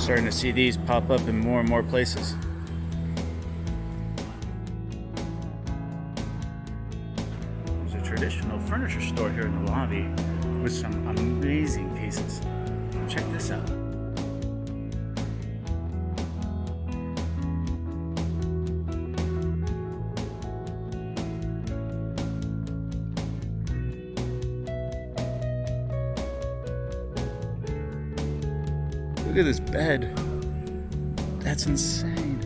Starting to see these pop up in more and more places. There's a traditional furniture store here in the lobby with some amazing pieces. Check this out. Look at this bed. That's insane.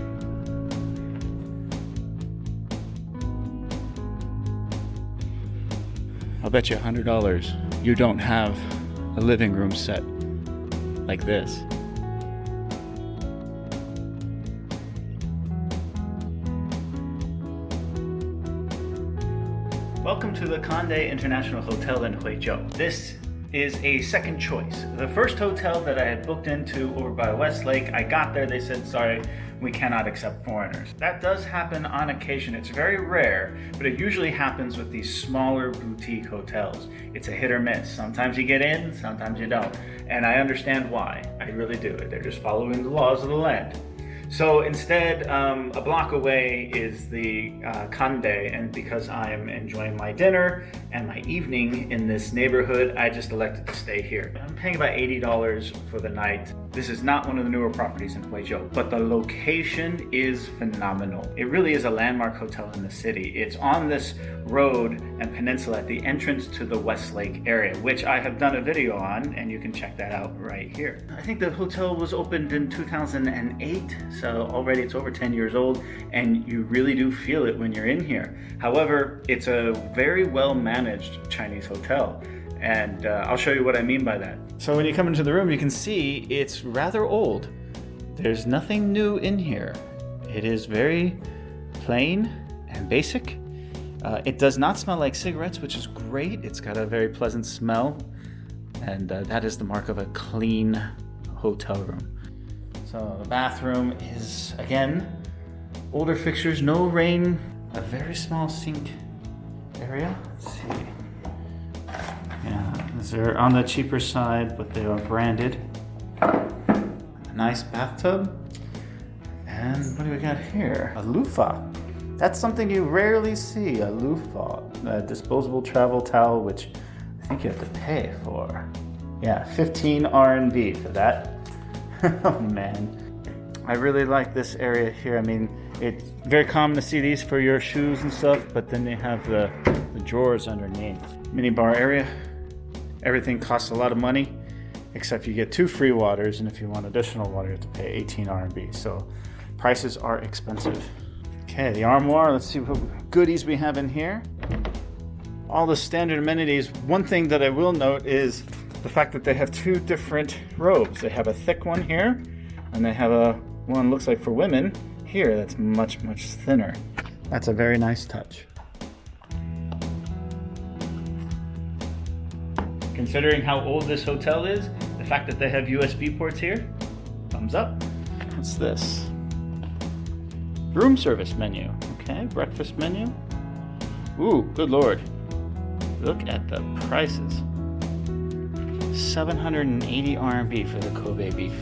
I'll bet you $100 you don't have a living room set like this. Welcome to the Kande International Hotel in Huizhou. This is a second choice. The first hotel that I had booked into over by Westlake, I got there, they said, sorry, we cannot accept foreigners. That does happen on occasion. It's very rare, but it usually happens with these smaller boutique hotels. It's a hit or miss. Sometimes you get in, sometimes you don't. And I understand why. I really do. They're just following the laws of the land. So instead, a block away is the Kande, and because I am enjoying my dinner and my evening in this neighborhood, I just elected to stay here. I'm paying about $80 for the night. This is not one of the newer properties in Huizhou, but the location is phenomenal. It really is a landmark hotel in the city. It's on this road and peninsula at the entrance to the Westlake area, which I have done a video on, and you can check that out right here. I think the hotel was opened in 2008, so already it's over 10 years old, and you really do feel it when you're in here. However, it's a very well managed Chinese hotel, and I'll show you what I mean by that. So when you come into the room, you can see it's rather old. There's nothing new in here. It is very plain and basic. It does not smell like cigarettes, which is great. It's got a very pleasant smell, and that is the mark of a clean hotel room. So the bathroom is, again, older fixtures, no rain, a very small sink area. Let's see. Yeah, these are on the cheaper side, but they are branded. A nice bathtub. And what do we got here? A loofah. That's something you rarely see, a loofah. A disposable travel towel, which I think you have to pay for. Yeah, 15 RMB for that. Oh man. I really like this area here. I mean, it's very common to see these for your shoes and stuff, but then they have the drawers underneath. Mini bar area. Everything costs a lot of money, except you get 2 free waters, and if you want additional water, you have to pay 18 RMB. So prices are expensive. Okay, the armoire. Let's see what goodies we have in here. All the standard amenities. One thing that I will note is the fact that they have 2 different robes. They have a thick one here, and they have a one looks like for women here that's much, much thinner. That's a very nice touch. Considering how old this hotel is, the fact that they have USB ports here, thumbs up. What's this? Room service menu. Okay, breakfast menu. Ooh, good lord. Look at the prices. 780 RMB for the Kobe beef.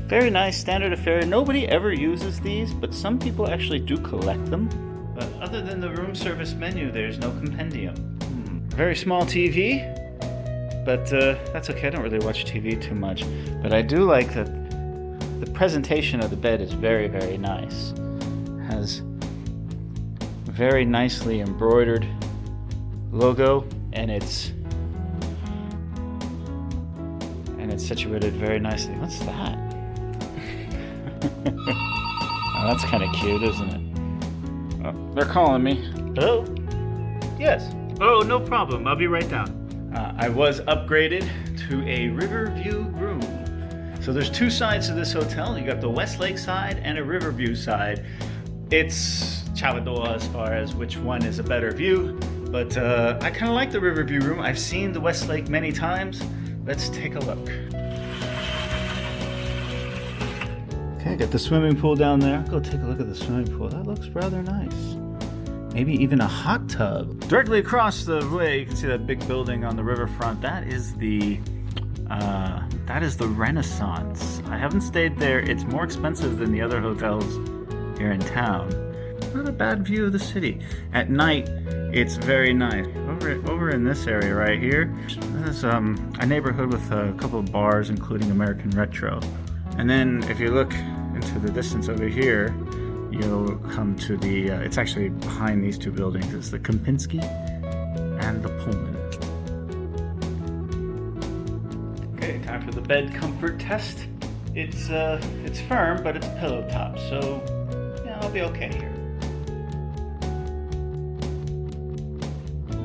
Very nice, standard affair. Nobody ever uses these, but some people actually do collect them. But other than the room service menu, there's no compendium. Very small TV. But that's okay, I don't really watch TV too much. But I do like that the presentation of the bed is very, very nice. It has very nicely embroidered logo, and it's situated very nicely. What's that? Oh, that's kind of cute, isn't it? Oh, they're calling me. Hello? Yes. Oh, no problem. I'll be right down. I was upgraded to a Riverview room. So there's 2 sides to this hotel. You got the Westlake side and a Riverview side. It's Chavador as far as which one is a better view, but I kind of like the Riverview room. I've seen the Westlake many times. Let's take a look. Okay, got the swimming pool down there. Go take a look at the swimming pool. That looks rather nice. Maybe even a hot tub. Directly across the way, you can see that big building on the riverfront. That is the Renaissance. I haven't stayed there. It's more expensive than the other hotels here in town. Not a bad view of the city. At night, it's very nice. Over in this area right here, there's a neighborhood with a couple of bars, including American Retro. And then if you look into the distance over here, you'll come to the, it's actually behind these two buildings. It's the Kempinski and the Pullman. Okay, time for the bed comfort test. It's firm, but it's pillow top, so yeah, I'll be okay here.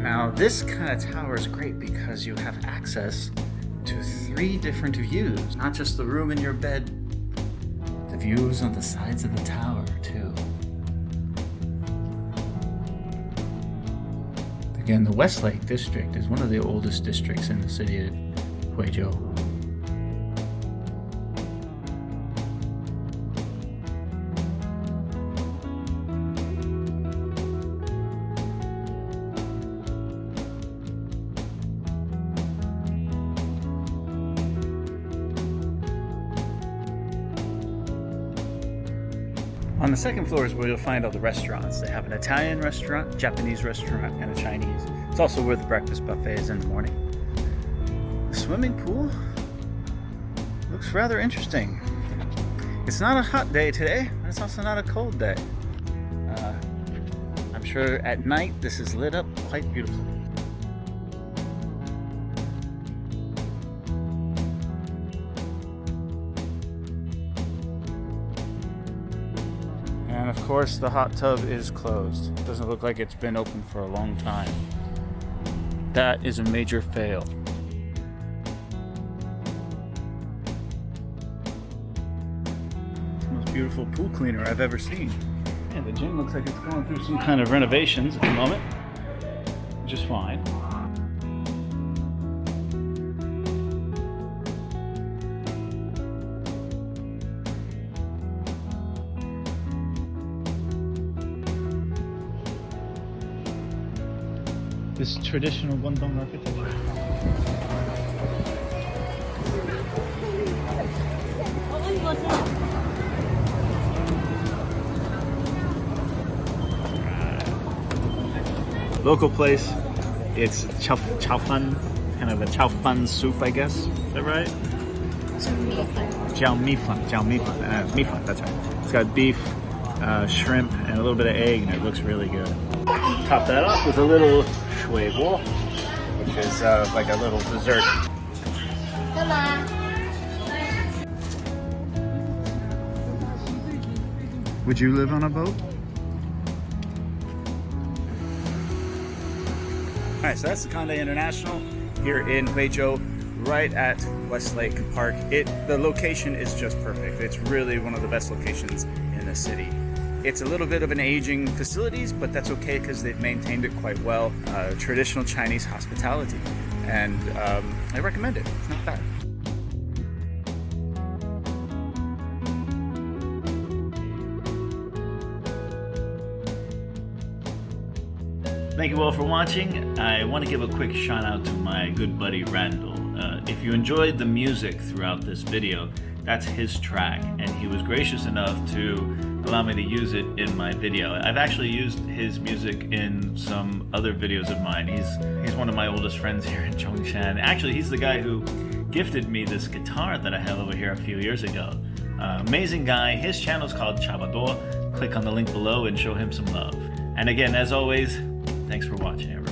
Now, this kind of tower is great because you have access to 3 different views. Not just the room in your bed, the views on the sides of the tower, too. Again, the Westlake District is one of the oldest districts in the city of Huizhou. On the second floor is where you'll find all the restaurants. They have an Italian restaurant, Japanese restaurant, and a Chinese. It's also where the breakfast buffet is in the morning. The swimming pool looks rather interesting. It's not a hot day today, but it's also not a cold day. I'm sure at night this is lit up quite beautifully. And of course the hot tub is closed. It doesn't look like it's been open for a long time. That is a major fail. It's the most beautiful pool cleaner I've ever seen. And the gym looks like it's going through some kind of renovations at the moment, which is fine. This traditional Guangdong architecture. Local place. It's chow fan, kind of a chow fan soup, I guess. Is that right? Jiao mi fan, that's right. It's got beef, shrimp, and a little bit of egg, and it looks really good. Top that off with a little Huizhou, which is like a little dessert. Would you live on a boat? Alright, so that's the Kande International here in Huizhou, right at Westlake Park. The location is just perfect. It's really one of the best locations in the city. It's a little bit of an aging facilities, but that's okay because they've maintained it quite well. Traditional Chinese hospitality, and I recommend it. It's not bad. Thank you all for watching. I want to give a quick shout out to my good buddy Randall. If you enjoyed the music throughout this video, that's his track, and he was gracious enough to allow me to use it in my video. I've actually used his music in some other videos of mine. He's one of my oldest friends here in Zhongshan. Actually, he's the guy who gifted me this guitar that I have over here a few years ago. Amazing guy. His channel's called Chabador. Click on the link below and show him some love. And again, as always, thanks for watching, everyone.